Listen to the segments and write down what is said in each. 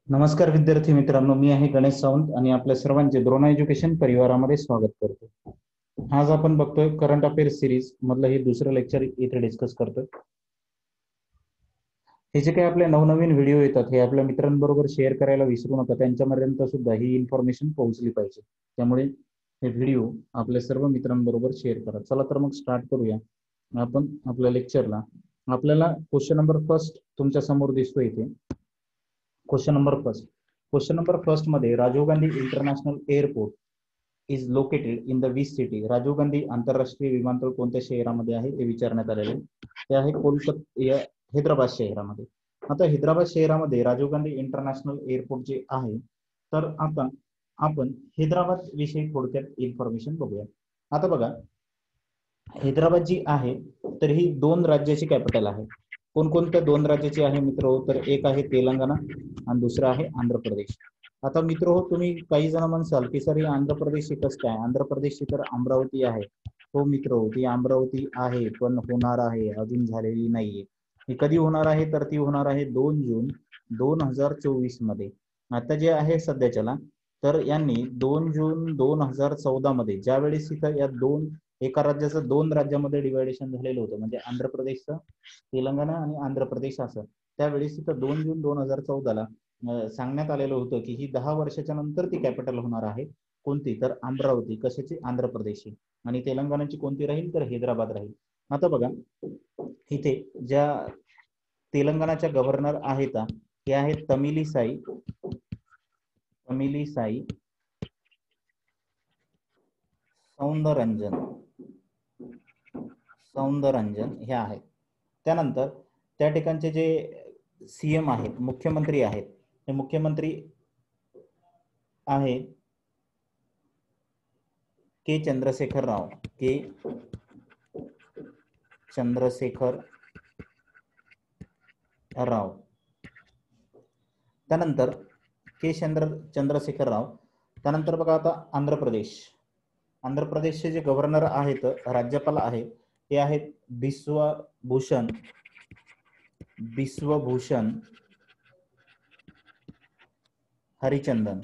नमस्कार विद्यार्थी मित्रांनो, मी आहे गणेश सावंत आणि आपल्या सर्वांचे द्रोणा एज्युकेशन परिवारामध्ये स्वागत करतो. आज आपण बघतोय करंट अफेअर्स सिरीज मधलं हे दुसरं लेक्चर इथे डिस्कस करतोय. हे जे काही आपले नवनवीन व्हिडिओ येतात हे आपल्या मित्रांबरोबर शेअर करायला विसरू नका. त्यांच्यापर्यंत सुद्धा ही इन्फॉर्मेशन पोहोचली पाहिजे. त्यामुळे हे व्हिडिओ आपल्या सर्व मित्रांबरोबर शेअर करा. चला तर मग स्टार्ट करूया आपण आपल्या लेक्चरला. आपल्याला क्वेश्चन नंबर फर्स्ट तुमच्या समोर दिसतो इथे. क्वेश्चन नंबर फर्स्ट मध्ये Rajiv Gandhi international airport is located in the which city. Rajiv Gandhi आंतरराष्ट्रीय विमानतळ कोणत्या शहरामध्ये आहे ते विचारण्यात आलेले. ते आहे कोलकाता, हैदराबाद शहरामध्ये. आता हैदराबाद शहरामध्ये राजीव गांधी इंटरनॅशनल एअरपोर्ट जे आहे, तर आता आपण हैदराबाद विषयी थोडक्यात इन्फॉर्मेशन बघूया. आता बघा, हैदराबाद जी आहे तर ही दोन राज्याची कॅपिटल आहे. कोणकोणत्या दोन राज्याची आहे मित्र? तर एक आहे तेलंगणा आणि दुसरं आहे आंध्र प्रदेश. आता मित्र हो, तुम्ही काही जण म्हणसाल की सर ही आंध्र प्रदेश कसं काय? आंध्र प्रदेशची तर अमरावती आहे. हो मित्र हो, ती अमरावती आहे पण होणार आहे, अजून झालेली नाहीये. ही कधी होणार आहे? तर ती होणार आहे 2 जून 2024 मध्ये. आता जे आहे सध्याच्याला, तर यांनी 2 जून 2014 मध्ये ज्यावेळेस इथं या एका राज्याचं दोन राज्यामध्ये डिवायडेशन झालेलं होतं, म्हणजे आंध्र प्रदेशचं तेलंगणा आणि आंध्र प्रदेश असं, त्यावेळेस इथं 2 जून 2014ला सांगण्यात आलेलं होतं की ही 10 वर्षाच्या नंतर ती कॅपिटल होणार आहे. कोणती? तर अमरावती. कशाची? आंध्र प्रदेशची. आणि तेलंगणाची कोणती राहील? तर हैदराबाद राहील. आता बघा, इथे ज्या तेलंगणाच्या गव्हर्नर आहेत ते आहेत तमिलिसाई सौंदरंजन हे आहेत. त्यानंतर त्या ठिकाणचे जे सीएम आहेत, मुख्यमंत्री आहेत, ते मुख्यमंत्री आहे के चंद्रशेखर राव. त्यानंतर चंद्रशेखर राव. त्यानंतर बघा आता आंध्र प्रदेशचे जे गव्हर्नर आहेत, राज्यपाल आहेत, ते आहेत बिश्वभूषण हरिचंदन.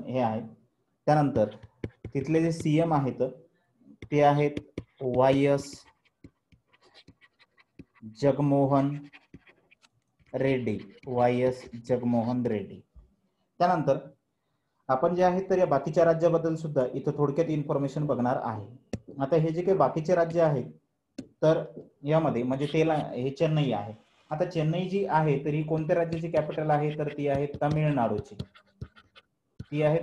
हे आहेत. त्यानंतर तिथले जे सीएम आहेत ते आहेत वाय एस जगनमोहन रेड्डी. त्यानंतर आपण जे आहे तर या बाकीच्या राज्याबद्दल सुद्धा इथं थोडक्यात इन्फॉर्मेशन बघणार आहे. आता हे जे काही बाकीचे राज्य आहेत, तर यामध्ये म्हणजे हे चेन्नई आहे. आता चेन्नई जी आहे तर ही कोणत्या राज्याची कॅपिटल आहे? तर ती आहे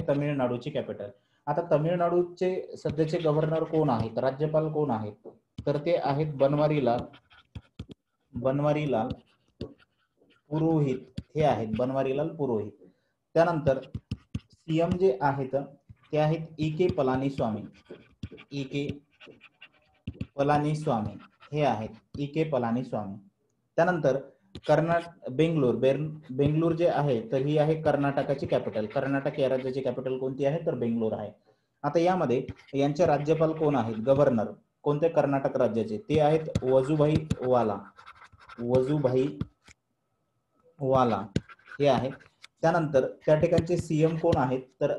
तमिळनाडूची कॅपिटल. आता तमिळनाडूचे सध्याचे गव्हर्नर कोण आहेत? राज्यपाल कोण आहेत? तर ते आहेत बनवारीलाल पुरोहित. हे आहेत बनवारीलाल पुरोहित. त्यानंतर सीएम जे आहेत ते आहेत ई के पलानीस्वामी. हे आहेत ई के पलानीस्वामी. त्यानंतर बेंगलोर जे आहे तर ही आहे कर्नाटकाची कॅपिटल. कर्नाटक या राज्याची कॅपिटल कोणती आहे? तर बेंगलोर आहे. आता यामध्ये यांचे राज्यपाल कोण आहेत? गव्हर्नर कोणत्या कर्नाटक राज्याचे? ते आहेत वजुभाई वाला हे आहेत. त्यानंतर त्या ठिकाणचे सीएम कोण आहेत? तर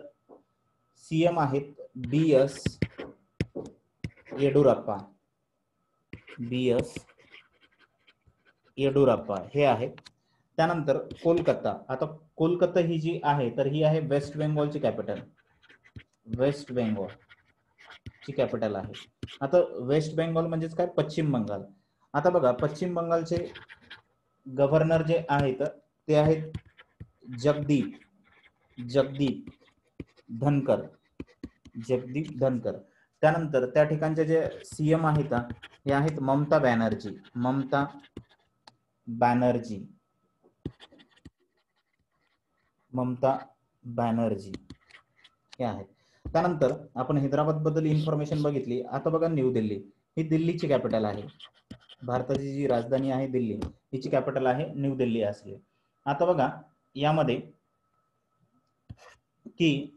सीएम आहेत बी एस येडुरप्पा हे आहेत. त्यानंतर कोलकाता. आता कोलकाता ही जी आहे तर ही आहे वेस्ट बेंगॉलची कॅपिटल आहे. आता वेस्ट बेंगॉल म्हणजेच काय? पश्चिम बंगाल. आता बघा, पश्चिम बंगालचे गव्हर्नर जे आहेत ते आहेत जगदीप धनकर. त्यानंतर त्या ठिकाणचे जे सीएम आहेत हे आहेत ममता बॅनर्जी हे आहेत. त्यानंतर आपण हैदराबाद बद्दल इन्फॉर्मेशन बघितली. आता बघा, न्यू दिल्ली ही दिल्लीची कॅपिटल आहे. भारताची जी राजधानी आहे दिल्ली, हिची कॅपिटल आहे न्यू दिल्ली असली. आता बघा यामध्ये की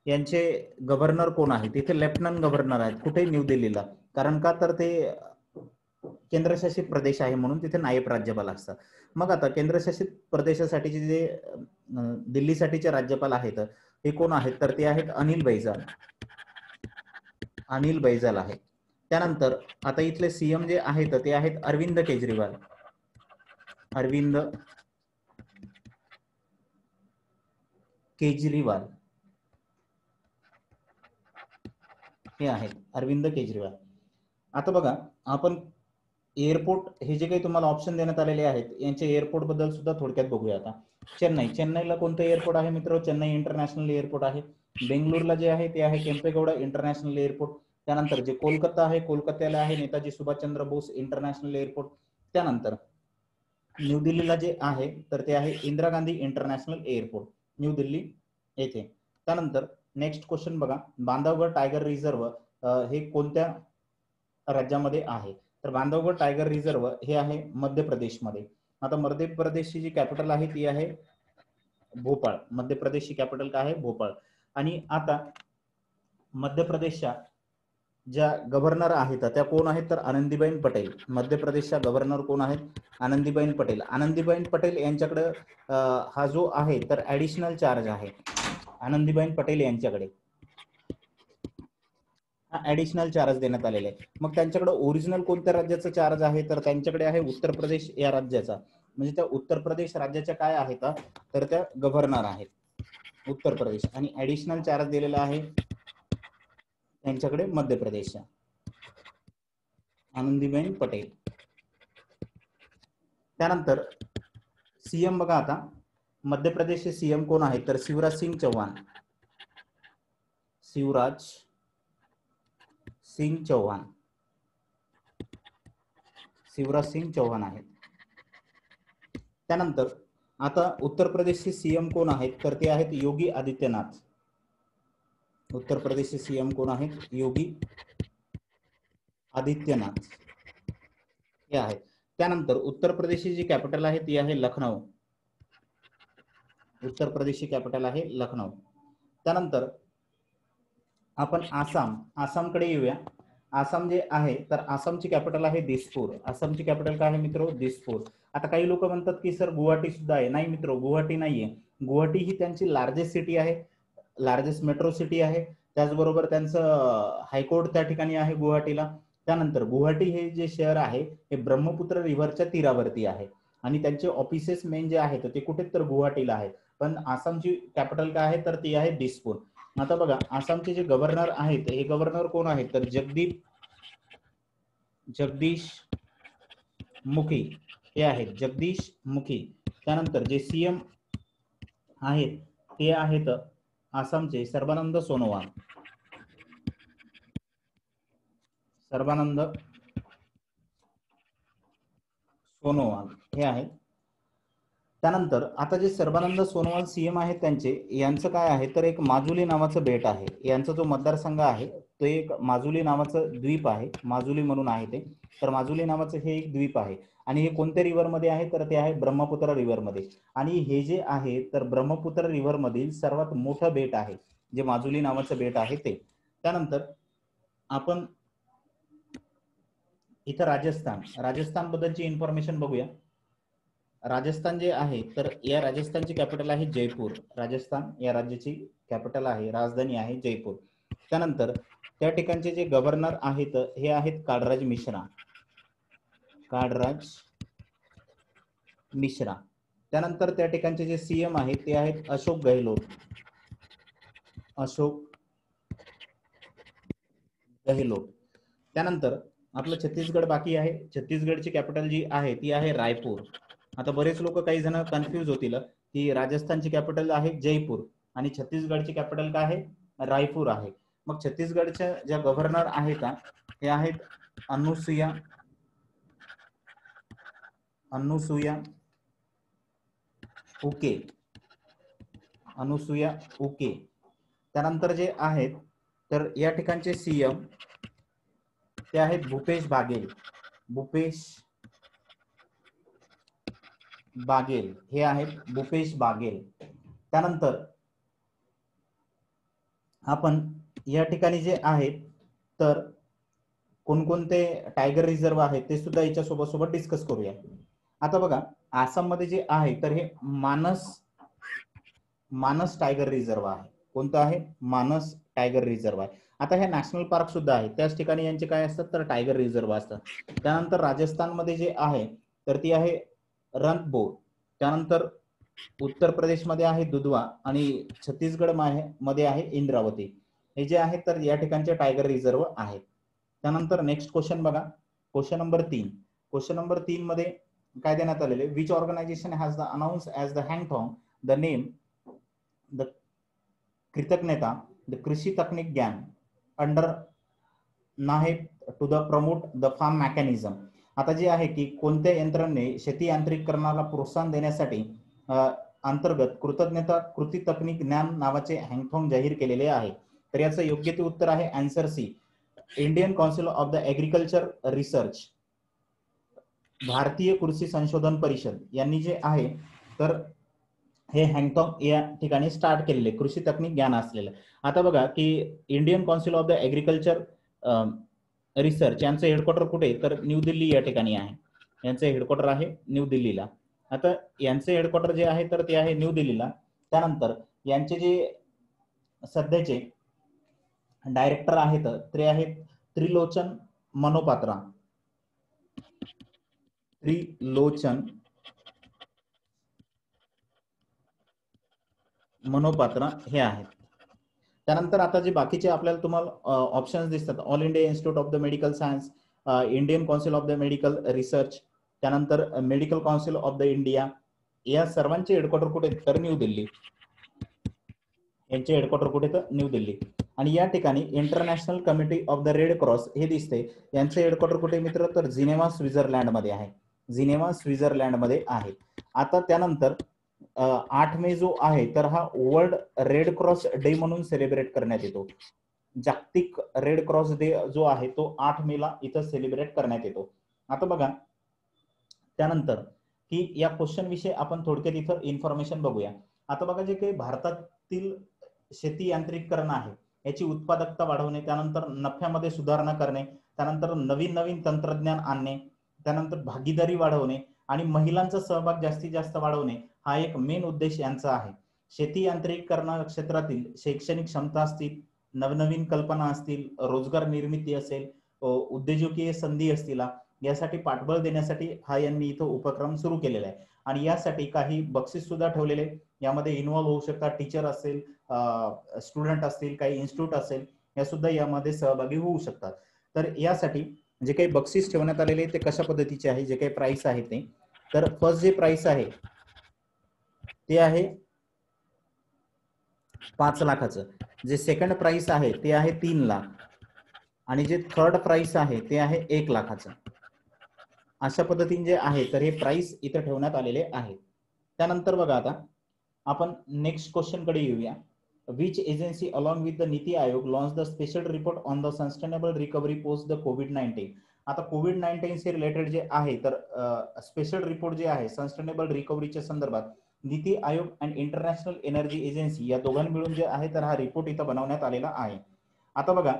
यांचे गव्हर्नर कोण आहेत? तिथे लेफ्टनंट गव्हर्नर आहेत. कुठे? न्यू दिल्लीला. कारण का? तर ते केंद्रशासित प्रदेश आहे म्हणून तिथे नायब राज्यपाल असतात. मग आता केंद्रशासित प्रदेशासाठीचे जे दिल्लीसाठीचे राज्यपाल आहेत हे कोण आहेत तर ते आहेत अनिल बैजाल. अनिल बैजाल आहे. त्यानंतर आता इथले सीएम जे आहेत ते आहेत अरविंद केजरीवाल. अरविंद केजरीवाल हे आहेत अरविंद केजरीवाल. आता बघा आपण एअरपोर्ट हे जे काही तुम्हाला ऑप्शन देण्यात आलेले आहेत यांच्या एअरपोर्ट बद्दल सुद्धा थोडक्यात बघूया. आता चेन्नईला कोणतं एअरपोर्ट आहे मित्र? चेन्नई इंटरनॅशनल एअरपोर्ट आहे. बेंगळुरूला जे आहे ते आहे केंपेगौडा इंटरनॅशनल एअरपोर्ट. त्यानंतर जे कोलकाता आहे कोलकात्याला आहे नेताजी सुभाषचंद्र बोस इंटरनॅशनल एअरपोर्ट. त्यानंतर न्यू दिल्लीला जे आहे तर ते आहे Indira Gandhi international airport new Delhi येथे. त्यानंतर नेक्स्ट क्वेश्चन बघा, बांधवगड टायगर रिझर्व हे कोणत्या राज्यामध्ये आहे? तर बांधवगड टायगर रिझर्व हे आहे मध्य प्रदेशमध्ये. आता मध्य प्रदेशची जी कॅपिटल आहे ती आहे भोपाळ. मध्य प्रदेशची कॅपिटल काय आहे? भोपाळ. आणि आता मध्य प्रदेशच्या ज्या गव्हर्नर आहेत त्या कोण आहेत तर आनंदीबेन पटेल. मध्य प्रदेशच्या गव्हर्नर कोण आहेत? आनंदीबेन पटेल. आनंदीबेन पटेल यांच्याकडे हा जो आहे तर ऍडिशनल चार्ज आहे. आनंदीबेन पटेल यांच्याकडे ऍडिशनल चार्ज देण्यात आलेले आहे. मग त्यांच्याकडे ओरिजिनल कोणत्या राज्याचा चार्ज आहे तर त्यांच्याकडे आहे उत्तर प्रदेश या राज्याचा. म्हणजे त्या उत्तर प्रदेश राज्याच्या काय आहेत तर त्या गव्हर्नर आहेत उत्तर प्रदेश. आणि ऍडिशनल चार्ज दिलेला आहे त्यांच्याकडे मध्य प्रदेशच्या आनंदीबेन पटेल. त्यानंतर सीएम बघा, आता मध्य प्रदेशचे सीएम कोण आहेत तर शिवराज सिंग चौहान. शिवराज सिंग चौहान. शिवराज सिंग चौहान आहेत. त्यानंतर आता उत्तर प्रदेशचे सीएम कोण आहेत तर ते आहेत योगी आदित्यनाथ. उत्तर प्रदेशचे सीएम कोण आहेत? योगी आदित्यनाथ हे आहेत. त्यानंतर उत्तर प्रदेशची जी कॅपिटल आहे ती आहे लखनौ. उत्तर प्रदेशची कॅपिटल आहे लखनौ. त्यानंतर आपण आसामकडे येऊया. आसाम जे आहे तर आसामची कॅपिटल आहे दिसपूर. आसामची कॅपिटल काय आहे मित्र? दिसपूर. आता काही लोक म्हणतात की सर गुवाहाटी सुद्धा आहे. नाही मित्र, गुवाहाटी नाहीये. गुवाहाटी ही त्यांची लार्जेस्ट सिटी आहे, लार्जेस्ट मेट्रो सिटी आहे. त्याचबरोबर त्यांचं हायकोर्ट त्या ठिकाणी आहे गुवाहाटीला. त्यानंतर गुवाहाटी हे जे शहर आहे हे ब्रह्मपुत्र रिव्हरच्या तीरावरती आहे आणि त्यांचे ऑफिसेस मेन जे आहेत ते कुठे तर गुवाहाटीला आहेत. पण आसामची कॅपिटल काय आहे तर ती आहे दिसपूर. आता बघा आसामचे जे गव्हर्नर आहेत हे गव्हर्नर कोण आहेत तर जगदीश मुखी हे आहेत जगदीश मुखी. त्यानंतर जे सीएम आहेत ते आहेत आसामचे सर्बानंद सोनोवाल. सर्बानंद सोनोवाल हे आहेत. त्यानंतर आता जे सर्बानंद सोनोवाल सीएम आहेत त्यांचे यांचं काय आहे तर एक माजुली नावाचं बेट आहे. यांचा जो मतदारसंघ आहे तो एक माजुली नावाचं द्वीप आहे. माजुली म्हणून आहे ते. तर माजुली नावाचं हे एक द्वीप आहे आणि हे कोणत्या रिव्हर मध्ये आहे तर ते आहे ब्रह्मपुत्र रिव्हर मध्ये. आणि हे जे आहे तर ब्रह्मपुत्र रिव्हर मधील सर्वात मोठं बेट आहे जे माजुली नावाचं बेट आहे ते. त्यानंतर आपण इथं राजस्थान बद्दलची इन्फॉर्मेशन बघूया. राजस्थान जे आहे तर या राजस्थानची कॅपिटल आहे जयपूर. राजस्थान या राज्याची कॅपिटल आहे, राजधानी आहे जयपूर. त्यानंतर त्या ठिकाणचे जे गव्हर्नर आहेत हे आहेत कालराज मिश्रा. कालराज मिश्रा. त्यानंतर त्या ठिकाणचे जे सीएम आहेत ते आहेत अशोक गहलोत. अशोक गहलोत. त्यानंतर आपलं छत्तीसगड बाकी आहे. छत्तीसगडची कॅपिटल जी आहे ती आहे रायपूर. आता बरेच लोक काही जण कन्फ्यूज होतील की राजस्थानची कॅपिटल आहे जयपूर आणि छत्तीसगडची कॅपिटल काय आहे रायपूर आहे. मग छत्तीसगडच्या ज्या गव्हर्नर आहेत हे आहेत अनुसुया उके. त्यानंतर जे आहेत तर या ठिकाणचे सीएम ते आहेत भूपेश बागेल हे आहेत भूपेश बागेल. त्यानंतर आपण या ठिकाणी जे आहेत तर कोणकोणते टायगर रिझर्व आहेत ते सुद्धा याच्या सोबत डिस्कस करूया. आता बघा, आसाममध्ये जे आहे तर हे मानस टायगर रिझर्व आहे. कोणतं आहे? मानस टायगर रिझर्व आहे. आता हे नॅशनल पार्क सुद्धा आहे, त्याच ठिकाणी यांचे काय असतात तर टायगर रिझर्व असतात. त्यानंतर राजस्थानमध्ये जे आहे तर ती आहे रणथंभोर. त्यानंतर उत्तर प्रदेशमध्ये आहे दुधवा आणि छत्तीसगड मध्ये आहे इंद्रावती. हे जे आहे तर या ठिकाणचे टायगर रिझर्व आहेत. त्यानंतर नेक्स्ट क्वेश्चन बघा, क्वेश्चन नंबर 3. क्वेश्चन नंबर 3 मध्ये काय देण्यात आलेले? Which organisation has the announce as the hackathon the name the Kritagyata the Krishi Taknik Gyan under NAHEP to the promote the farm mechanism. आता जे आहे की कोणत्या यंत्रणेने शेती यांत्रिकीकरणाला प्रोत्साहन देण्यासाठी अंतर्गत कृतज्ञता कृती तकनीक ज्ञान नावाचे हँगथॉंग जाहीर केलेले आहे? तर याचं योग्य ते उत्तर आहे answer C, Indian council of the agriculture research, भारतीय कृषी संशोधन परिषद यांनी जे आहे तर हे हँगथॉंग या ठिकाणी स्टार्ट केलेले कृषी तकनीक ज्ञान असलेलं. आता बघा की Indian council of the agriculture research यांचं हेडक्वार्टर कुठे? तर न्यू दिल्ली या ठिकाणी आहे. यांचं हेडक्वार्टर आहे न्यू दिल्लीला. आता यांचे हेडक्वार्टर जे आहे तर ते आहे न्यू दिल्लीला. त्यानंतर यांचे जे सध्याचे डायरेक्टर आहेत ते आहेत त्रिलोचन मनोपात्रा. त्रिलोचन मनोपात्रा हे आहेत. त्यानंतर आता जे बाकीचे आपल्याला तुम्हाला ऑप्शन्स दिसतात, All India Institute of the Medical Science, Indian council of the Medical Research, त्यानंतर Medical Council of the India, या सर्वांचे हेडक्वार्टर कुठे? तर न्यू दिल्ली. यांचे हेडक्वार्टर कुठे? तर न्यू दिल्ली. आणि या ठिकाणी international committee of the red cross हे दिसते, यांचे हेडक्वार्टर कुठे मित्र? तर जिनेवा स्वित्झर्लंड मध्ये आहे. जिनेवा स्वित्झर्लंड मध्ये आहे. आता त्यानंतर 8 मे जो आहे तर हा वर्ल्ड रेड क्रॉस डे म्हणून सेलिब्रेट करण्यात येतो. जागतिक रेड क्रॉस डे जो आहे तो 8 मेला इथं सेलिब्रेट करण्यात येतो. आता बघा त्यानंतर की या क्वेश्चन विषयी आपण थोडक्यात इथं इन्फॉर्मेशन बघूया. आता बघा जे काही भारतातील शेती यांत्रिकीकरण आहे याची उत्पादकता वाढवणे, त्यानंतर नफ्यामध्ये सुधारणा करणे, त्यानंतर नवीन नवीन तंत्रज्ञान आणणे, त्यानंतर भागीदारी वाढवणे आणि महिलांचा सहभाग जास्तीत जास्त वाढवणे हा एक मेन उद्देश यांचा आहे. शेती यांत्रिकीकरण क्षेत्रातील शैक्षणिक क्षमता असतील, नवनवीन कल्पना असतील, रोजगार निर्मिती असेल, उद्योजकीय संधी असतील, यासाठी पाठबळ देण्यासाठी हा यांनी इथं उपक्रम सुरू केलेला आहे. आणि यासाठी काही बक्षीस सुद्धा ठेवलेले, यामध्ये इन्व्हॉल्व्ह होऊ शकतात, टीचर असेल, स्टुडंट असतील, काही इन्स्टिट्यूट असेल, या सुद्धा यामध्ये सहभागी होऊ शकतात. तर यासाठी जे काही बक्षीस ठेवण्यात आलेले ते कशा पद्धतीचे आहे, जे काही प्राइस आहे ते, तर फर्स्ट जे प्राइस आहे ते आहे 5 लाखाचं, जे सेकंड प्राइस आहे ते आहे 3 लाख आणि जे थर्ड प्राइस आहे ते आहे 1 लाखाचं. अशा पद्धतीने जे आहे तर हे प्राइस इथं ठेवण्यात आलेले आहे. त्यानंतर बघा आता आपण नेक्स्ट क्वेश्चन कडे येऊया. Which agency along with the NITI Aayog launch the special report on the sustainable recovery post the कोविड-19. आता कोविड-19 से रिलेटेड जे आहे तर स्पेशल रिपोर्ट जे आहे सस्टेनेबल रिकव्हरीच्या संदर्भात नीति आयोग आणि इंटरनॅशनल एनर्जी एजन्सी या दोघांनी मिळून जे आहे तर हा रिपोर्ट इथं बनवण्यात आलेला आहे. आता बघा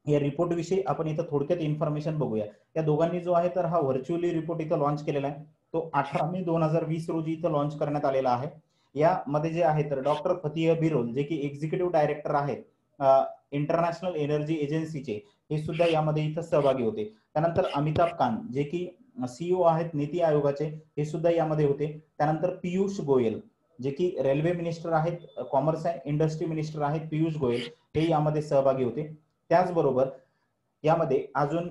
या रिपोर्ट विषयी आपण इथं थोडक्यात इन्फॉर्मेशन बघूया. या दोघांनी जो आहे तर हा व्हर्च्युअली रिपोर्ट इथं लॉन्च केलेला आहे, तो 18 मे 2020 रोजी इथं लॉन्च करण्यात आलेला आहे. यामध्ये जे आहे तर डॉक्टर फतिह बिरोल जे की एक्झिक्युटिव्ह डायरेक्टर आहेत इंटरनॅशनल एनर्जी एजन्सीचे, हे सुद्धा यामध्ये इथं सहभागी होते. त्यानंतर अमिताभ कांत जे की सीईओ आहेत नीति आयोगाचे, हे सुद्धा यामध्ये होते. त्यानंतर पियुष गोयल जे की रेल्वे मिनिस्टर आहेत, कॉमर्स अँड इंडस्ट्री मिनिस्टर आहेत पियुष गोयल, हे यामध्ये सहभागी होते. त्याचबरोबर यामध्ये अजून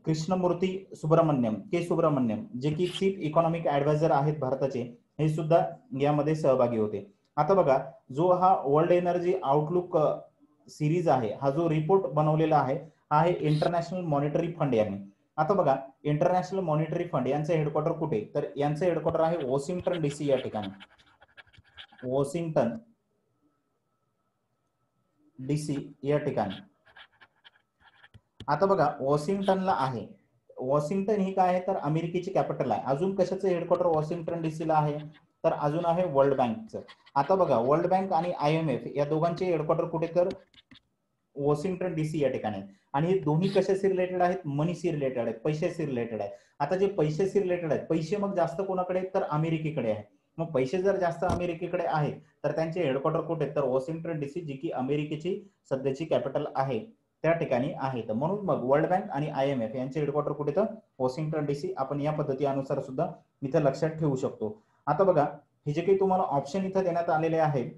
कृष्णमूर्ती सुब्रमण्यम के सुब्रमण्यम जे की चीफ इकॉनॉमिक ऍडवायझर आहेत भारताचे, हे सुद्धा यामध्ये सहभागी होते. आता बघा जो हा वर्ल्ड एनर्जी आउटलुक सिरीज आहे, हा जो रिपोर्ट बनवलेला आहे हा आहे इंटरनॅशनल मॉनिटरी फंड यांनी. आता बघा इंटरनॅशनल मॉनिटरी फंड यांचं हेडक्वार्टर कुठे? तर यांचं हेडक्वार्टर आहे वॉशिंग्टन डीसी या ठिकाणी, वॉशिंग्टन डीसी या ठिकाणी. आता बघा वॉशिंग्टनला आहे, वॉशिंग्टन ही काय आहे तर अमेरिकेची कॅपिटल आहे. अजून कशाचं हेडक्वार्टर वॉशिंग्टन डीसीला आहे तर अजून आहे वर्ल्ड बँकचं. आता बघा वर्ल्ड बँक आणि IMF या दोघांचे हेडक्वार्टर कुठे? तर वॉशिंग्टन डीसी या ठिकाणी आहेत. आणि हे दोन्ही कशाशी रिलेटेड आहेत? मनीशी रिलेटेड आहेत, पैशाशी रिलेटेड आहेत. आता जे पैशाशी रिलेटेड आहेत, पैसे मग जास्त कोणाकडे आहेत? तर अमेरिकेकडे आहे. मग पैसे जर जास्त अमेरिकेकडे आहेत तर त्यांचे हेडक्वार्टर कुठे आहेत? तर वॉशिंग्टन डीसी, जी की अमेरिकेची सध्याची कॅपिटल आहे त्या ठिकाणी आहेत. म्हणून मग वर्ल्ड बँक आणि IMF यांचे हेडक्वार्टर कुठे? तर वॉशिंग्टन डीसी. आपण या पद्धतीनुसार सुद्धा इथं लक्षात ठेवू शकतो. आता बघा, हे जे काही तुम्हाला ऑप्शन इथं देण्यात आलेले आहेत,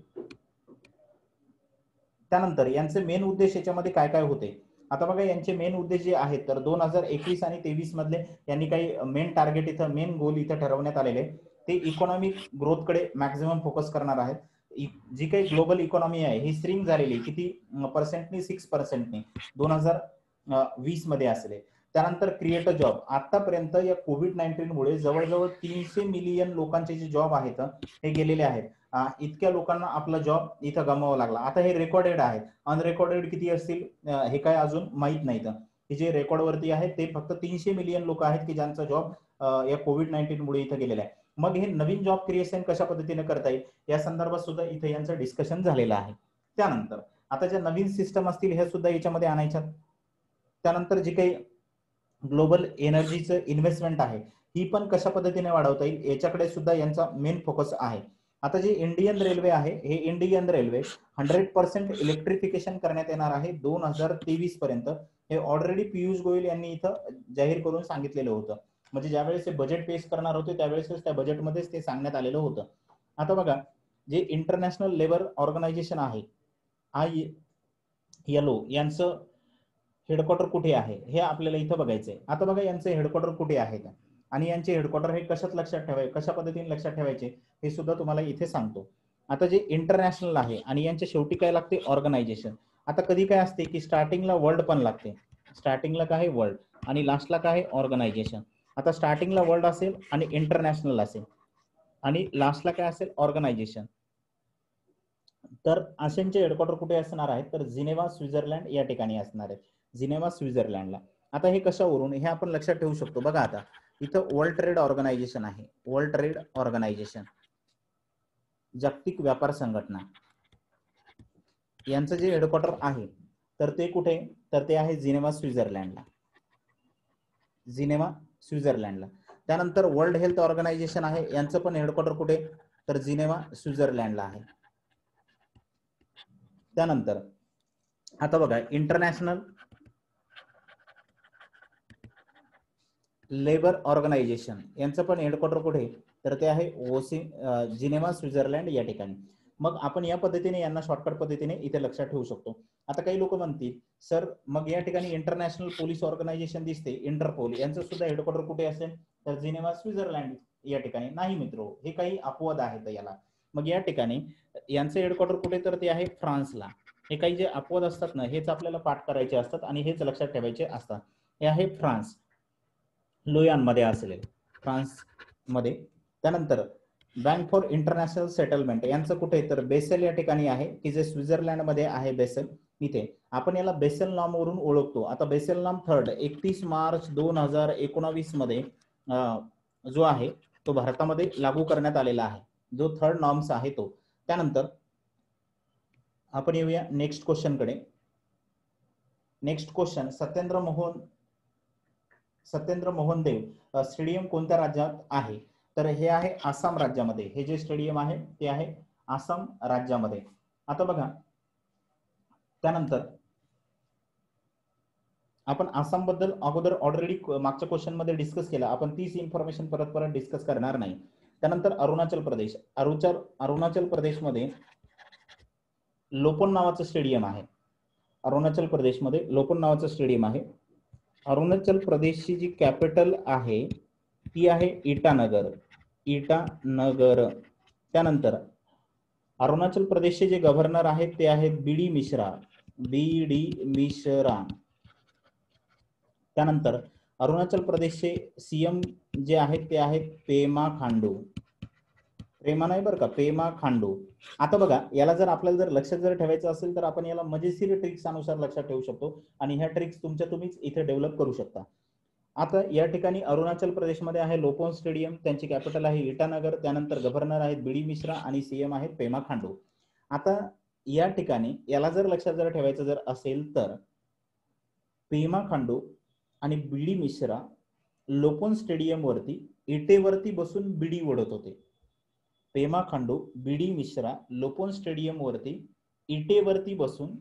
त्यानंतर यांचे मेन उद्देश याच्यामध्ये काय काय होते? आता बघा, यांचे मेन उद्देश जे आहेत तर 2021 आणि 23 मधले यांनी काही मेन टार्गेट इथं, मेन गोल इथं ठरवण्यात आलेले. ते इकॉनॉमिक ग्रोथ कडे मॅक्झिमम फोकस करणार आहेत. जी काही ग्लोबल इकॉनॉमी आहे ही श्रिंक झालेली, किती पर्सेंटनी? 6% 2020 मध्ये असले. त्यानंतर क्रिएट अ जॉब. आतापर्यंत या कोविड-19 मुळे जवळजवळ 300 मिलियन लोकांचे जे जॉब आहेत हे गेलेले आहेत. इतक्या लोकांना आपला जॉब इथं गमवावा लागला. आता हे रेकॉर्डेड आहे, अनरेकॉर्डेड किती असतील हे काय अजून माहित नाही. हे जे रेकॉर्ड वरती आहे ते फक्त 300 मिलियन लोक आहेत की ज्यांचा जॉब या कोविड-19 मुळे इथं गेलेला आहे. मग हे नवीन जॉब क्रिएशन कशा पद्धतीने करता येईल या संदर्भात सुद्धा इथे यांचं डिस्कशन झालेलं आहे. त्यानंतर आता ज्या नवीन सिस्टम असतील हे सुद्धा याच्यामध्ये आणायच्या. त्यानंतर जे काही ग्लोबल एनर्जीचं इन्व्हेस्टमेंट आहे ही पण कशा पद्धतीने वाढवता येईल याच्याकडे सुद्धा यांचा मेन फोकस आहे. आता जे इंडियन रेल्वे आहे, हे इंडियन रेल्वे 100% इलेक्ट्रिफिकेशन करण्यात येणार आहे 2023 पर्यंत. हे ऑलरेडी पियुष गोयल यांनी इथं जाहीर करून सांगितलेलं होतं. म्हणजे ज्यावेळेस ते बजेट पेश करणार होते त्यावेळेस त्या बजेटमध्येच ते सांगण्यात आलेलं होतं. आता बघा, जे इंटरनॅशनल लेबर ऑर्गनायझेशन आहे ILO यांचं हेडक्वार्टर कुठे आहे हे आपल्याला इथं बघायचंय. आता बघा, यांचे हेडक्वार्टर कुठे आहेत आणि यांचे हेडक्वार्टर हे कशात लक्षात ठेवायचे, कशा पद्धतीने लक्षात ठेवायचे हे सुद्धा तुम्हाला इथे सांगतो. आता जे इंटरनॅशनल आहे आणि यांच्या शेवटी काय लागते? ऑर्गनायझेशन. आता कधी काय असते की स्टार्टिंगला वर्ल्ड पण लागते. स्टार्टिंगला काय? वर्ल्ड. आणि लास्टला काय? ऑर्गनायझेशन. आता स्टार्टिंगला वर्ल्ड असेल आणि इंटरनॅशनल असेल आणि लास्टला काय असेल? ऑर्गनायझेशन. तर अशांचे हेडक्वार्टर कुठे असणार आहेत? तर जिनेव्हा स्वित्झर्लंड या ठिकाणी असणार आहेत. जिनेव्हा स्वित्झर्लंडला. आता हे कशावरून हे आपण लक्षात ठेवू शकतो. बघा, आता इथं वर्ल्ड ट्रेड ऑर्गनायझेशन आहे. वर्ल्ड ट्रेड ऑर्गनायझेशन, जागतिक व्यापार संघटना, यांचं जे हेडक्वार्टर आहे तर ते कुठे? तर ते आहे जिनेव्हा स्वित्झर्लंडला. जिनेव्हा स्वित्झर्लंडला. त्यानंतर वर्ल्ड हेल्थ ऑर्गनायझेशन आहे, यांचं पण हेडक्वार्टर कुठे? तर जिनेव्हा स्वित्झर्लंडला आहे. त्यानंतर आता बघा, इंटरनॅशनल लेबर ऑर्गनायझेशन यांचं पण हेडक्वार्टर कुठे? तर ते आहे जिनेव्हा स्वित्झर्लंड या ठिकाणी. मग आपण या पद्धतीने यांना शॉर्टकट पद्धतीने इथे लक्षात ठेवू शकतो. आता काही लोक म्हणतील सर मग या ठिकाणी इंटरनॅशनल पोलीस ऑर्गनायझेशन दिसते, इंटरपोल, यांचं सुद्धा हेडक्वार्टर कुठे असेल? तर जिनेव्हा स्वित्झर्लंड या ठिकाणी. नाही मित्रो, हे काही अपवाद आहेत याला. मग या ठिकाणी यांचं हेडक्वार्टर कुठे? तर ते आहे फ्रान्सला. हे काही जे अपवाद असतात ना हेच आपल्याला पाठ करायचे असतात आणि हेच लक्षात ठेवायचे असतात. हे आहे फ्रान्स, लोयांमध्ये असेल फ्रान्स मध्ये. त्यानंतर बँक फॉर इंटरनॅशनल सेटलमेंट यांचं कुठे? तर बेसेल या ठिकाणी आहे की जे स्वित्झर्लंड मध्ये आहे. बेसेल इथे आपण याला बेसेल नॉर्म वरून ओळखतो. आता बेसेल नॉर्म 31 मार्च 2019 मध्ये जो आहे तो भारतामध्ये लागू करण्यात आलेला आहे, जो थर्ड नॉर्म्स आहे तो. त्यानंतर आपण येऊया नेक्स्ट क्वेश्चन कडे. नेक्स्ट क्वेश्चन, सत्येंद्र मोहन देव स्टेडियम कोणत्या राज्यात आहे? तर हे आहे आसाम राज्यामध्ये. हे जे स्टेडियम आहे ते आहे आसाम राज्यामध्ये. आता बघा, त्यानंतर आपण आसाम बद्दल अगोदर ऑलरेडी मागच्या क्वेश्चन मध्ये डिस्कस केला. आपण तीच इन्फॉर्मेशन परत डिस्कस करणार नाही. त्यानंतर अरुणाचल प्रदेश. अरुणाचल प्रदेशमध्ये लोपोन नावाचं स्टेडियम आहे. अरुणाचल प्रदेशमध्ये लोपोन नावाचं स्टेडियम आहे. अरुणाचल प्रदेशची जी कॅपिटल आहे ती आहे इटानगर. इटानगर. त्यानंतर अरुणाचल प्रदेशचे जे गव्हर्नर आहेत ते आहेत बीडी मिश्रा. बीडी मिश्रा. त्यानंतर अरुणाचल प्रदेशचे सीएम जे आहेत ते आहेत पेमा खांडू. प्रेमा नाही बरं का, पेमा खांडू. आता बघा, याला जर आपल्याला लक्षात ठेवायचं असेल तर आपण याला मजेशीर ट्रिक्स अनुसार लक्षात ठेवू शकतो आणि ह्या ट्रिक्स तुम्हीच इथे डेव्हलप करू शकता. आता या ठिकाणी अरुणाचल प्रदेशमध्ये आहे लोपोन स्टेडियम, त्यांची कॅपिटल आहे इटानगर. त्यानंतर गव्हर्नर आहेत बीडी मिश्रा आणि सीएम आहेत पेमा खांडू. आता या ठिकाणी याला जर लक्षात जर ठेवायचं जर असेल तर पेमा खांडू आणि बीडी मिश्रा लोपोन स्टेडियम वरती इटेवरती बसून बिडी ओढत होते. पेमा खांडू, बीडी मिश्रा लोपोन स्टेडियम वरती इटेवरती बसून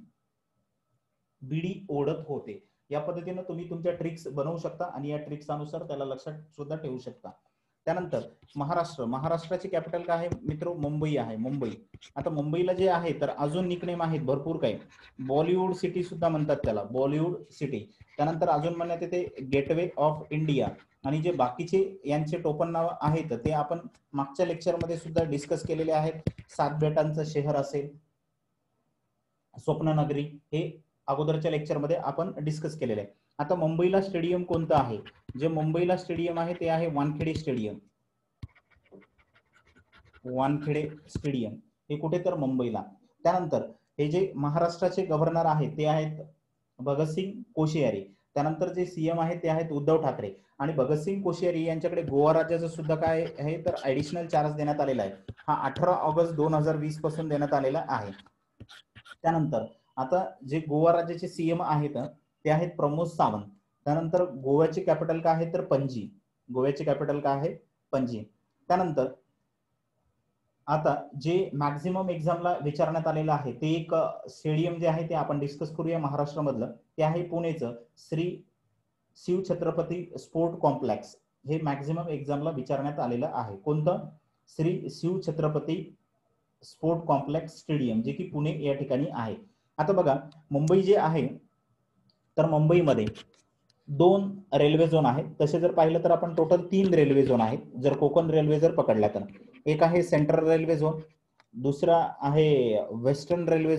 बिडी ओढत होते. या पद्धतीने तुम्ही तुमच्या ट्रिक्स बनवू शकता आणि या ट्रिक्स अनुसार त्याला लक्षात सुद्धा ठेवू शकता. त्यानंतर महाराष्ट्राची कॅपिटल काय आहे मित्र? मुंबई आहे. मुंबई. आता मुंबईला जे आहे तर अजून निकनेम आहेत भरपूर काही. बॉलिवूड सिटी सुद्धा म्हणतात त्याला, बॉलिवूड सिटी. त्यानंतर अजून म्हणण्यात येते गेटवे ऑफ इंडिया. आणि जे बाकीचे यांचे टोपण नाव आहेत ते आपण मागच्या लेक्चरमध्ये सुद्धा डिस्कस केलेले आहेत. 7 बेटांचं शहर असेल, स्वप्ननगरी, हे अगोदरच्या लेक्चरमध्ये आपण डिस्कस केलेले आहे. आता मुंबईला स्टेडियम कोणतं आहे? जे मुंबईला स्टेडियम आहे ते आहे वानखेडे स्टेडियम. वानखेडे स्टेडियम हे कुठे? तर मुंबईला. त्यानंतर हे जे महाराष्ट्राचे गव्हर्नर आहेत ते आहेत भगतसिंग कोश्यारी. त्यानंतर जे सीएम आहेत ते आहेत उद्धव ठाकरे. आणि भगतसिंग कोश्यारी यांच्याकडे गोवा राज्याचं सुद्धा काय आहे तर ऍडिशनल चार्ज देण्यात आलेला आहे. हा 18 ऑगस्ट 2020 पासून देण्यात आलेला आहे. त्यानंतर आता जे गोवा राज्याचे सीएम आहेत ते आहेत प्रमोद सावंत. त्यानंतर गोव्याची कॅपिटल काय आहे तर पणजी. गोव्याची कॅपिटल काय आहे? पणजी. त्यानंतर आता जे मॅक्झिमम एक्झामला विचारण्यात आलेलं आहे ते एक स्टेडियम जे आहे ते आपण डिस्कस करूया महाराष्ट्रामधलं. ते आहे पुणेचं श्री शिव छत्रपती स्पोर्ट कॉम्प्लेक्स. हे मॅक्झिमम एक्झामला विचारण्यात आलेलं आहे. कोणतं? Shri Shiv Chhatrapati sport complex stadium, जे की पुणे या ठिकाणी आहे. आता बघा मुंबई जे आहे तर मुंबईमध्ये 2 रेल्वे झोन आहेत. तसे जर पाहिलं तर आपण टोटल 3 रेल्वे झोन आहेत जर कोकण रेल्वे जर पकडला तर. एक आहे सेंट्रल रेल्वे झोन, दुसरा आहे वेस्टर्न रेल्वे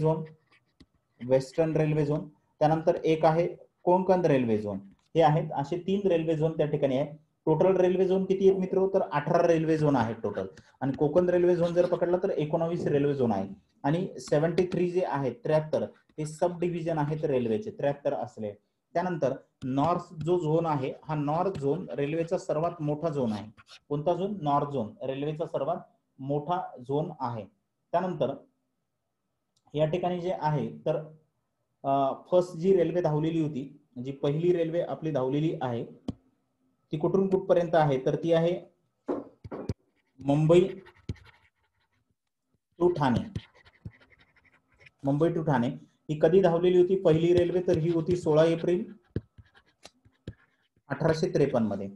झोन, त्यानंतर एक आहे कोकण रेल्वे झोन. हे आहेत असे 3 रेल्वे झोन त्या ठिकाणी आहे. टोटल रेल्वे झोन किती आहेत मित्र? तर 18 रेल्वे झोन आहेत टोटल. आणि कोकण रेल्वे झोन जर पकडला तर 19 रेल्वे झोन आहेत. आणि 73 जे आहेत 73 हे सब डिव्हिजन आहेत रेल्वेचे, 73 असले. त्यानंतर नॉर्थ जो झोन आहे हा नॉर्थ झोन रेल्वेचा सर्वात मोठा झोन आहे. कोणता झोन? नॉर्थ झोन रेल्वेचा सर्वात मोठा झोन आहे. त्यानंतर या ठिकाणी जे आहे तर फर्स्ट जी रेल्वे धावलेली होती, जी पहिली रेल्वे आपली धावलेली आहे ती कुठून कुठपर्यंत आहे तर ती आहे मुंबई टू ठाणे. मुंबई टू ठाणे ही कधी धावलेली होती पहिली रेल्वे? तर ही होती 16 एप्रिल 1853 मध्ये.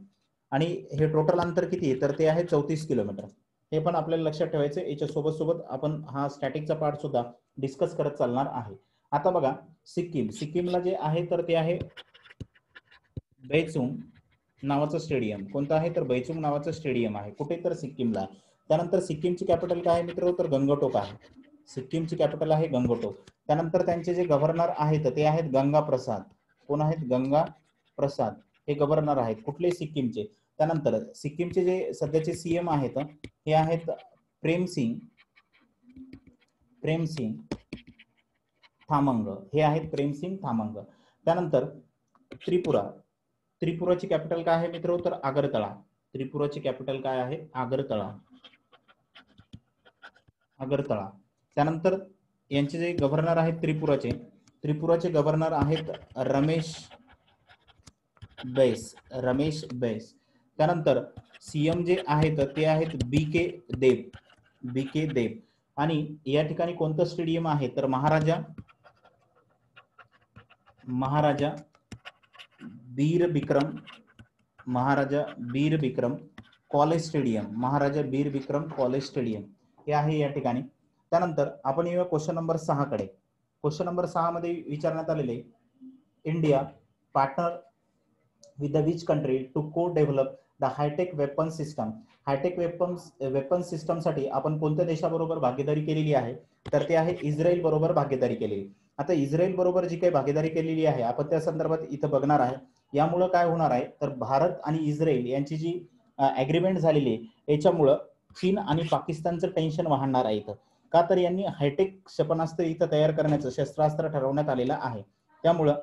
आणि हे टोटल अंतर किती आहे तर ते आहे 34 किलोमीटर. हे पण आपल्याला लक्षात ठेवायचं. याच्या सोबत आपण हा स्टॅटिकचा पार्ट सुद्धा डिस्कस करत चालणार आहे. आता बघा सिक्कीमला जे आहे तर ते आहे बैचुंग नावाचं स्टेडियम. कोणतं आहे तर बैचुंग नावाचं स्टेडियम आहे. कुठे? तर सिक्कीमला. त्यानंतर सिक्कीमची कॅपिटल काय आहे मित्र? तर गंगटोक आहे. सिक्कीमची कॅपिटल आहे गंगटोक. त्यानंतर त्यांचे जे गव्हर्नर आहेत ते आहेत गंगा प्रसाद. कोण आहेत? गंगा प्रसाद हे गव्हर्नर आहेत. कुठले? सिक्कीमचे. त्यानंतर सिक्कीमचे जे सध्याचे सीएम आहेत हे आहेत प्रेमसिंग थामंग. हे आहेत प्रेमसिंग थामंग. त्यानंतर त्रिपुराची कॅपिटल काय आहे मित्र? तर आगरतळा. त्रिपुराची कॅपिटल काय आहे? आगरतळा. त्यानंतर यांचे जे गव्हर्नर आहेत त्रिपुराचे गव्हर्नर आहेत रमेश बैस. त्यानंतर सीएम जे आहेत ते आहेत बी के देव. आणि या ठिकाणी कोणतं स्टेडियम आहे तर महाराजा बीर बिक्रम कॉलेज स्टेडियम. महाराजा बीर बिक्रम कॉलेज स्टेडियम हे आहे या ठिकाणी. त्यानंतर आपण येऊया क्वेश्चन नंबर 6 कडे. क्वेश्चन नंबर 6 मध्ये विचारण्यात आलेले India partner with the which country to co-develop the high-tech weapon system. High tech weapon system साठी आपण कोणत्या देशाबरोबर भागीदारी केलेली आहे तर ते आहे इस्रायल बरोबर भागीदारी केलेली. आता इस्रायल बरोबर जी काही भागीदारी केलेली आहे आपण त्या संदर्भात इथं बघणार आहे. यामुळे काय होणार आहे तर भारत आणि इस्रायल यांची जी अग्रीमेंट झालेली आहे याच्यामुळं चीन आणि पाकिस्तानचं टेन्शन वाढणार आहे इथं. का तर यांनी हायटेक क्षेपणास्त्र इथं तयार करण्याचं शस्त्रास्त्र ठरवण्यात आलेलं आहे. त्यामुळं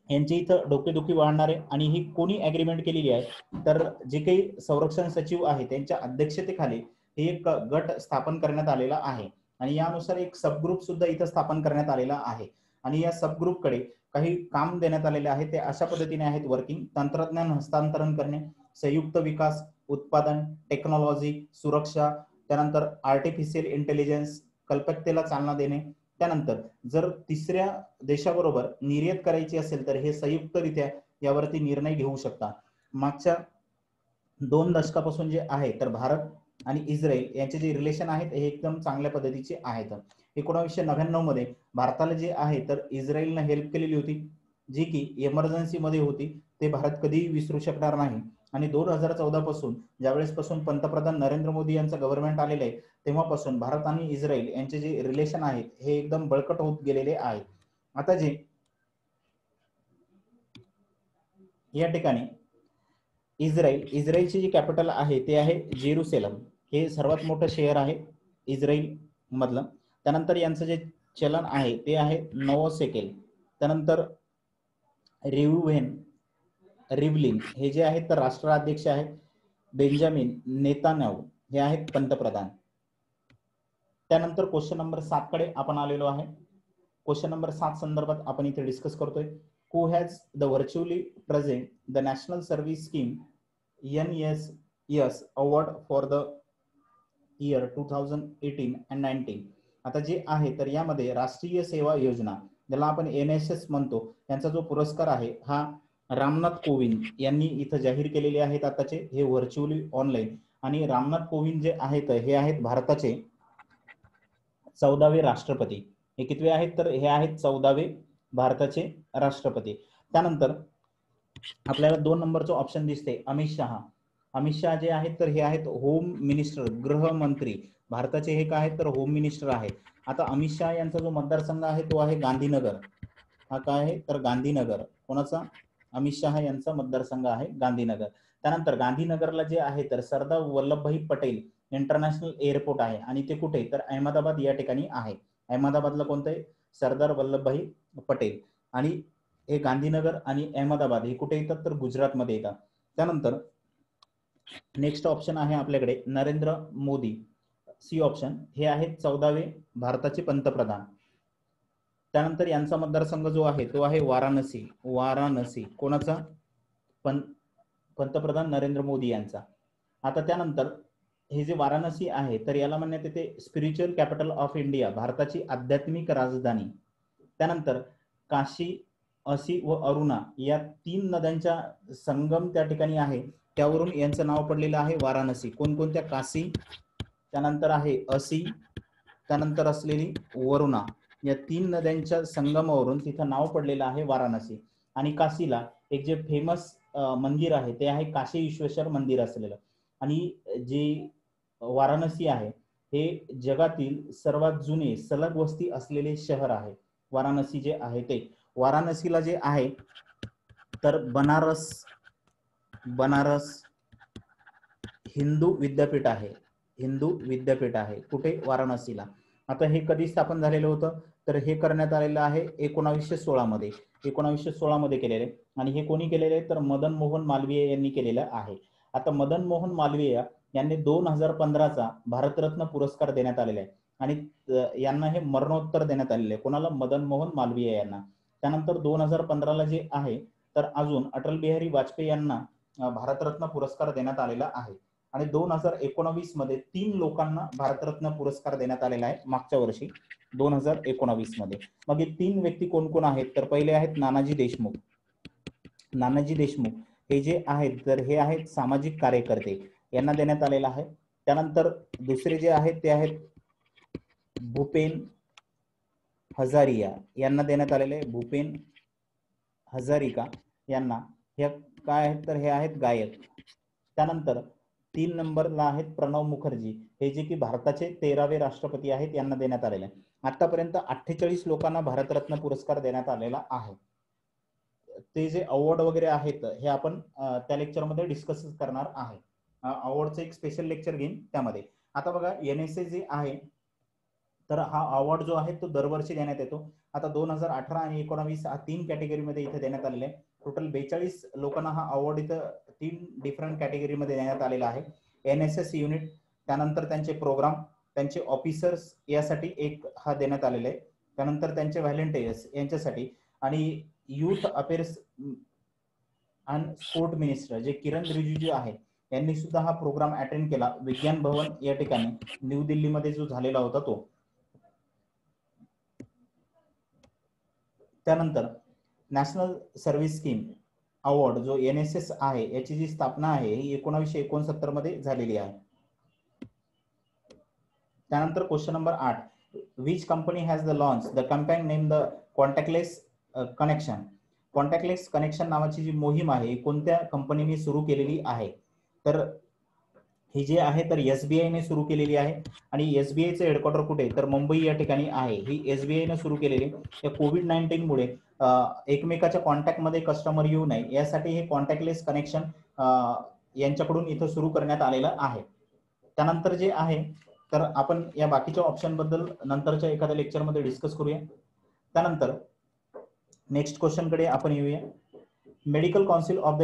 यांची इथं डोकेदुखी वाढणार आहे. आणि ही कोणी अग्रीमेंट केलेली आहे तर जे काही संरक्षण सचिव आहे त्यांच्या अध्यक्षतेखाली हे एक गट स्थापन करण्यात आलेला आहे. आणि यानुसार एक सबग्रुप सुद्धा इथं स्थापन करण्यात आलेला आहे. आणि या सबग्रुपकडे काही काम देण्यात आलेले आहे. ते अशा पद्धतीने आहेत वर्किंग: तंत्रज्ञान हस्तांतरण करणे, संयुक्त विकास, उत्पादन, टेक्नॉलॉजी, सुरक्षा, त्यानंतर आर्टिफिशियल इंटेलिजन्स, कल्पकतेला चालना देणे. त्यानंतर जर तिसऱ्या देशाबरोबर निर्यात करायची असेल तर हे संयुक्तरित्या यावरती निर्णय घेऊ शकता. मागच्या 2 दशकापासून जे आहे तर भारत आणि इस्रायल यांचे जे रिलेशन आहेत हे एकदम चांगल्या पद्धतीचे आहेत. 1999 मध्ये भारताला जे आहे तर इस्रायलने हेल्प केलेली होती, जी की इमर्जन्सी मध्ये होती. ते भारत कधीही विसरू शकणार नाही. आणि 2014 पासून ज्यावेळेस पासून पंतप्रधान नरेंद्र मोदी यांचं गव्हर्नमेंट आलेलं आहे तेव्हापासून भारत आणि इस्रायल यांचे जे रिलेशन आहेत हे एकदम बळकट होत गेलेले आहे. आता जे या ठिकाणी इस्रायलची जी कॅपिटल आहे ते आहे जेरुसलेम. हे सर्वात मोठं शहर आहे इस्रायल मधलं. त्यानंतर यांचं जे चलन आहे ते आहे नवो शेकेल. त्यानंतर रिव्हलिन हे जे आहेत तर राष्ट्राध्यक्ष आहेत. बेंजामिन नेतान्याहू हे आहेत पंतप्रधान. त्यानंतर क्वेश्चन नंबर 7 कडे आपण आलेलो आहे. क्वेश्चन नंबर 7 संदर्भात आपण इथे डिस्कस करतोय. Who has the virtually present the national service scheme NSS award for the year 2018 and 19. आता जे आहे तर यामध्ये राष्ट्रीय सेवा योजना ज्याला आपण NSS म्हणतो यांचा जो पुरस्कार आहे हा रामनाथ कोविंद यांनी इथं जाहीर केलेले आहेत आताचे. हे व्हर्च्युअली ऑनलाईन. आणि रामनाथ कोविंद जे आहेत हे आहेत भारताचे 14वे राष्ट्रपती. हे कितवे आहेत तर हे आहेत 14वे भारताचे राष्ट्रपती. त्यानंतर आपल्याला 2 नंबरचं ऑप्शन दिसते अमित शहा. अमित शहा जे आहेत तर हे आहेत होम मिनिस्टर, गृहमंत्री. भारताचे हे काय आहेत तर होम मिनिस्टर आहेत. आता अमित शहा यांचा जो मतदारसंघ आहे तो आहे गांधीनगर. हा काय आहे तर गांधीनगर. कोणाचा? अमित शहा यांचा मतदारसंघ आहे गांधीनगर. त्यानंतर गांधीनगरला जे आहे तर सरदार वल्लभभाई पटेल इंटरनॅशनल एअरपोर्ट आहे. आणि ते कुठे तर अहमदाबाद या ठिकाणी आहे. अहमदाबादला कोणतं आहे? सरदार वल्लभभाई पटेल. आणि हे गांधीनगर आणि अहमदाबाद हे कुठे येतात तर गुजरातमध्ये येतात. त्यानंतर नेक्स्ट ऑप्शन आहे आपल्याकडे नरेंद्र मोदी. C option. हे आहेत 14वे भारताचे पंतप्रधान. त्यानंतर यांचा मतदारसंघ जो आहे तो आहे वाराणसी. कोणाचा? पंतप्रधान नरेंद्र मोदी यांचा. आता त्यानंतर हे जे वाराणसी आहे तर याला म्हणण्यात येते स्पिरिच्युअल कॅपिटल ऑफ इंडिया, भारताची आध्यात्मिक राजधानी. त्यानंतर काशी, असी व अरुणा या 3 नद्यांच्या संगम त्या ठिकाणी आहे, त्यावरून यांचं नाव पडलेलं आहे वाराणसी. कोणकोणत्या? काशी, त्यानंतर आहे असी, त्यानंतर असलेली वरुणा. या 3 नद्यांच्या संगमावरून तिथं नाव पडलेलं आहे वाराणसी. आणि काशीला एक जे फेमस मंदिर आहे ते आहे काशी विश्वेश्वर मंदिर असलेलं. आणि जे वाराणसी आहे हे जगातील सर्वात जुने सलग वस्ती असलेले शहर आहे. वाराणसी जे आहे ते. वाराणसीला जे आहे तर बनारस हिंदू विद्यापीठ आहे. कुठे? वाराणसीला. आता हे कधी स्थापन झालेलं होतं तर हे करण्यात आलेलं आहे 1916 मध्ये. 1916 मध्ये केलेले. आणि हे कोणी केलेले तर मदन मोहन मालवीय यांनी केलेलं आहे. आता मदन मोहन मालवीय यांनी 2015चा भारतरत्न पुरस्कार देण्यात आलेला आहे. आणि यांना हे मरणोत्तर देण्यात आलेले आहे. कोणाला? मदन मोहन मालवीय यांना. त्यानंतर 2015ला जे आहे तर अजून अटल बिहारी वाजपेयी यांना भारतरत्न पुरस्कार देण्यात आलेला आहे. आणि 2019 मध्ये 3 लोकांना भारतरत्न पुरस्कार देण्यात आलेला आहे मागच्या वर्षी 2019 मध्ये. मग हे 3 व्यक्ती कोण कोण आहेत तर पहिले आहेत नानाजी देशमुख. हे जे आहेत तर हे आहेत सामाजिक कार्यकर्ते, यांना देण्यात आलेला आहे. त्यानंतर दुसरे जे आहेत ते आहेत भूपेन हजारिका यांना देण्यात आलेले आहे. भूपेन हजारिका यांना. हे काय आहेत तर हे आहेत गायक. त्यानंतर 3 नंबरला आहेत प्रणव मुखर्जी, हे जे की भारताचे 13वे राष्ट्रपती आहेत, यांना देण्यात आलेले आहे. आतापर्यंत 48 लोकांना भारतरत्न पुरस्कार देण्यात आलेला आहे. ते जे अवॉर्ड वगैरे आहेत हे आपण त्या लेक्चरमध्ये डिस्कस करणार आहे. अवॉर्डचं एक स्पेशल लेक्चर घेईन त्यामध्ये. आता बघा NSS जे आहे तर हा अवॉर्ड जो आहे तो दरवर्षी देण्यात येतो. आता 2018 आणि 19 हा 3 कॅटेगरीमध्ये इथे देण्यात आलेले आहे. टोटल 42 लोकांना हा अवॉर्ड इथं 3 डिफरंट कॅटेगरीमध्ये देण्यात आलेला आहे. NSS युनिट, त्यानंतर त्यांचे प्रोग्राम, त्यांचे ऑफिसर्स यासाठी एक हा देण्यात आलेला आहे. त्यानंतर त्यांचे व्हॉलंटियर्स यांच्यासाठी आणि youth affairs and sport minister जे किरण रिजिजू आहेत यांनी सुद्धा हा प्रोग्राम अटेंड केला. विज्ञान भवन या ठिकाणी न्यू दिल्लीमध्ये जो झालेला होता तो. त्यानंतर नॅशनल सर्व्हिस स्कीम अवॉर्ड जो NSS आहे याची जी स्थापना आहे ही 1969 मध्ये झालेली आहे. त्यानंतर question number 8, which company has the launch the campaign name the contactless connection. Contactless connection नावाची जी मोहीम आहे कोणत्या कंपनीने सुरू केलेली आहे? तर ही जी आहे तर SBI ने सुरू केलेली आहे. आणि SBI चे हेडक्वार्टर कुठे? तर मुंबई या ठिकाणी आहे. ही SBI ने सुरू केलेली. या कोविड-19 मुळे एकमेकाच्या कॉन्टॅक्ट मध्ये कस्टमर येऊ नये यासाठी हे कॉन्टॅक्टलेस कनेक्शन यांच्याकडून इथं सुरू करण्यात आलेलं आहे. त्यानंतर जे आहे तर आपण या बाकीच्या ऑप्शन बद्दल नंतरच्या एखाद्या लेक्चर मध्ये डिस्कस करूया. त्यानंतर नेक्स्ट क्वेश्चन कडे आपण येऊया. Medical Council of the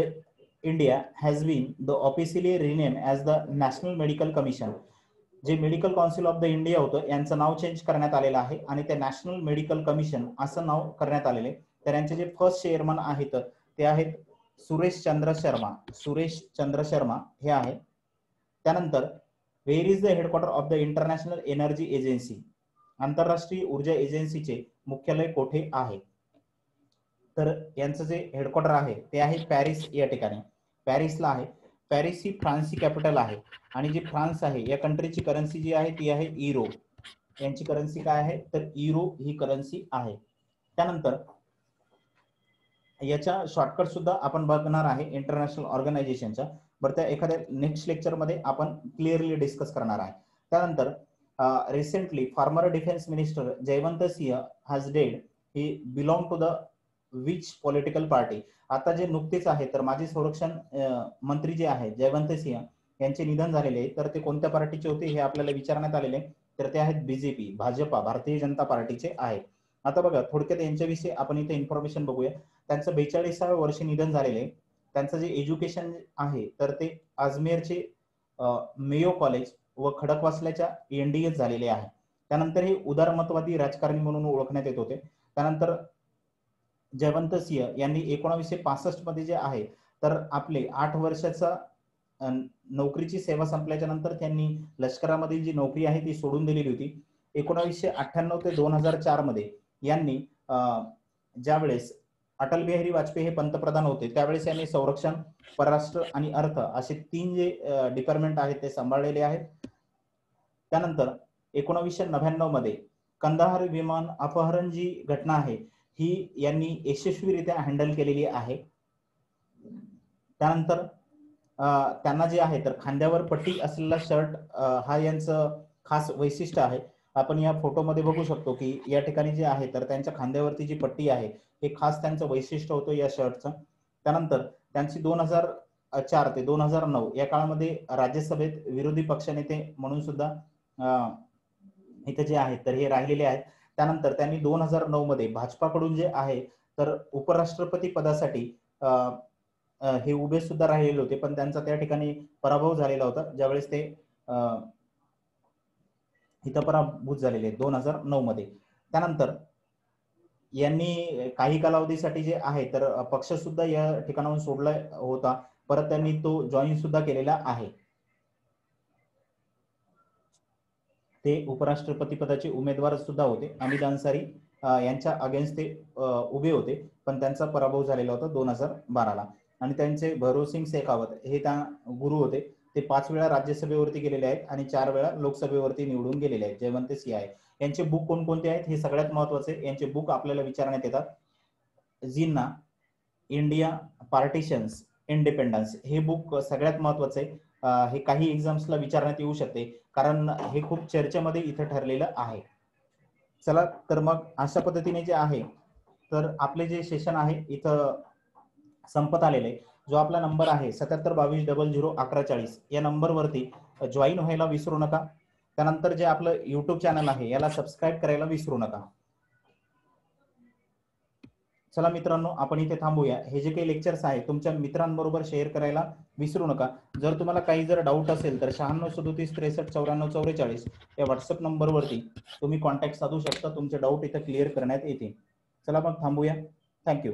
India has been the officially rename as the National Medical Commission. जे Medical Council of the India होतं यांचं नाव चेंज करण्यात आलेलं आहे आणि ते नॅशनल मेडिकल कमिशन असं नाव करण्यात आलेले. तर यांचे जे फर्स्ट चेअरमन आहेत ते आहेत सुरेश चंद्र शर्मा. सुरेश चंद्र शर्मा हे आहे. त्यानंतर where is the headquarter of the international energy agency. आंतरराष्ट्रीय ऊर्जा एजन्सीचे मुख्यालय कोठे आहे? तर यांचं जे हेडक्वार्टर आहे ते आहे पॅरिस या ठिकाणी. पॅरिसला आहे. पॅरिस ही फ्रान्सची कॅपिटल आहे आणि जी फ्रान्स आहे या कंट्रीची करन्सी जी आहे ती आहे युरो. यांची करन्सी काय आहे तर युरो ही करन्सी आहे. त्यानंतर याच्या शॉर्टकट सुद्धा आपण बघणार आहे इंटरनॅशनल ऑर्गनायझेशनच्या. बरं त्या एखाद्या नेक्स्ट लेक्चर मध्ये आपण क्लिअरली डिस्कस करणार आहे. त्यानंतर recently former defence minister Jaywant Singh has dead. He belong to the which political party. आता जे नुकतेच आहे तर माजी संरक्षण मंत्री जे आहे जयवंत सिंह यांचे निधन झालेले आहे. तर ते कोणत्या पार्टीचे होते हे आपल्याला विचारण्यात आलेले. तर ते आहेत BJP, भाजपा, भारतीय जनता पार्टीचे आहेत. आता बघा थोडक्यात यांच्याविषयी आपण इथे इन्फॉर्मेशन बघूया. त्यांचं 42व्या वर्षी निधन झालेले. त्यांचं जे एज्युकेशन आहे तर ते अजमेरचे मेयो कॉलेज व खडकवासल्याच्या NDS झालेले आहे. त्यानंतर हे उदारमतवादी राजकारणी म्हणून ओळखण्यात येत होते. त्यानंतर जयवंत सिंह यांनी 1965 मध्ये जे आहे तर आपले 8 वर्षाचा नोकरीची सेवा संपल्याच्या नंतर त्यांनी लष्करामधील जी नोकरी आहे ती सोडून दिलेली होती. 1998 ते 2004 मध्ये यांनी ज्यावेळेस अटल बिहारी वाजपेयी हे पंतप्रधान होते त्यावेळेस यांनी संरक्षण, परराष्ट्र आणि अर्थ असे 3 जे डिपार्टमेंट आहेत ते सांभाळलेले आहेत. त्यानंतर 1999 मध्ये कंदाहार विमान अपहरण जी घटना आहे ही यांनी यशस्वीरित्या हँडल केलेली आहे. त्यानंतर त्यांना जे आहे तर खांद्यावर पट्टी असलेला शर्ट हा यांचं खास वैशिष्ट्य आहे. आपण या फोटोमध्ये बघू शकतो की या ठिकाणी जे आहे तर त्यांच्या खांद्यावरती जी पट्टी आहे हे खास त्यांचं वैशिष्ट्य होतं या शर्टचं. त्यानंतर त्यांची 2004 ते 2009 या काळामध्ये राज्यसभेत विरोधी पक्षनेते म्हणून सुद्धा इथे जे आहेत तर हे राहिलेले आहेत. त्यानंतर त्यांनी 2009 मध्ये भाजपाकडून जे आहे तर उपराष्ट्रपती पदासाठी हे उभे सुद्धा राहिलेले होते पण त्यांचा त्या ठिकाणी पराभव झालेला होता ज्यावेळेस ते इथं पराभूत झालेले 2009 मध्ये. त्यानंतर यांनी काही कालावधीसाठी जे आहे तर पक्ष सुद्धा या ठिकाणाहून सोडला होता. परत त्यांनी तो जॉईन सुद्धा केलेला आहे. ते उपराष्ट्रपती पदाचे उमेदवार सुद्धा होते. अमित अन्सारी यांच्या अगेन्स्ट ते उभे होते पण त्यांचा पराभव झालेला होता 2012ला. आणि त्यांचे भैरोसिंग शेखावत हे त्या गुरु होते. ते 5 वेळा राज्यसभेवरती गेलेले आहेत आणि 4 वेळा लोकसभेवरती निवडून गेलेले आहेत. जयवंत सिंह आहे. यांचे बुक कोणकोणते आहेत हे सगळ्यात महत्वाचे. यांचे बुक आपल्याला विचारण्यात येतात. जिन्ना, इंडिया, पार्टिशन्स, इंडिपेंडन्स हे बुक सगळ्यात महत्वाचं आहे. हे काही एक्झाम्सला विचारण्यात येऊ शकते कारण हे खूप चर्चेमध्ये इथं ठरलेलं आहे. चला तर मग अशा पद्धतीने जे आहे तर आपले जे सेशन आहे इथं संपत आलेले. जो आपला नंबर आहे 7722001140 या नंबरवरती जॉईन व्हायला विसरू नका. त्यानंतर जे आपलं YouTube चॅनल आहे याला सबस्क्राईब करायला विसरू नका. चला मित्रांनो, आपण इथे थांबूया. हे जे काही लेक्चर्स आहे तुमच्या मित्रांबरोबर शेअर करायला विसरू नका. जर तुम्हाला काही जर डाऊट असेल तर 9637639444 या व्हॉट्सअप नंबरवरती तुम्ही कॉन्टॅक्ट साधू शकता. तुमचे डाऊट इथे क्लिअर करण्यात येतील. चला मग थांबूया. थँक्यू.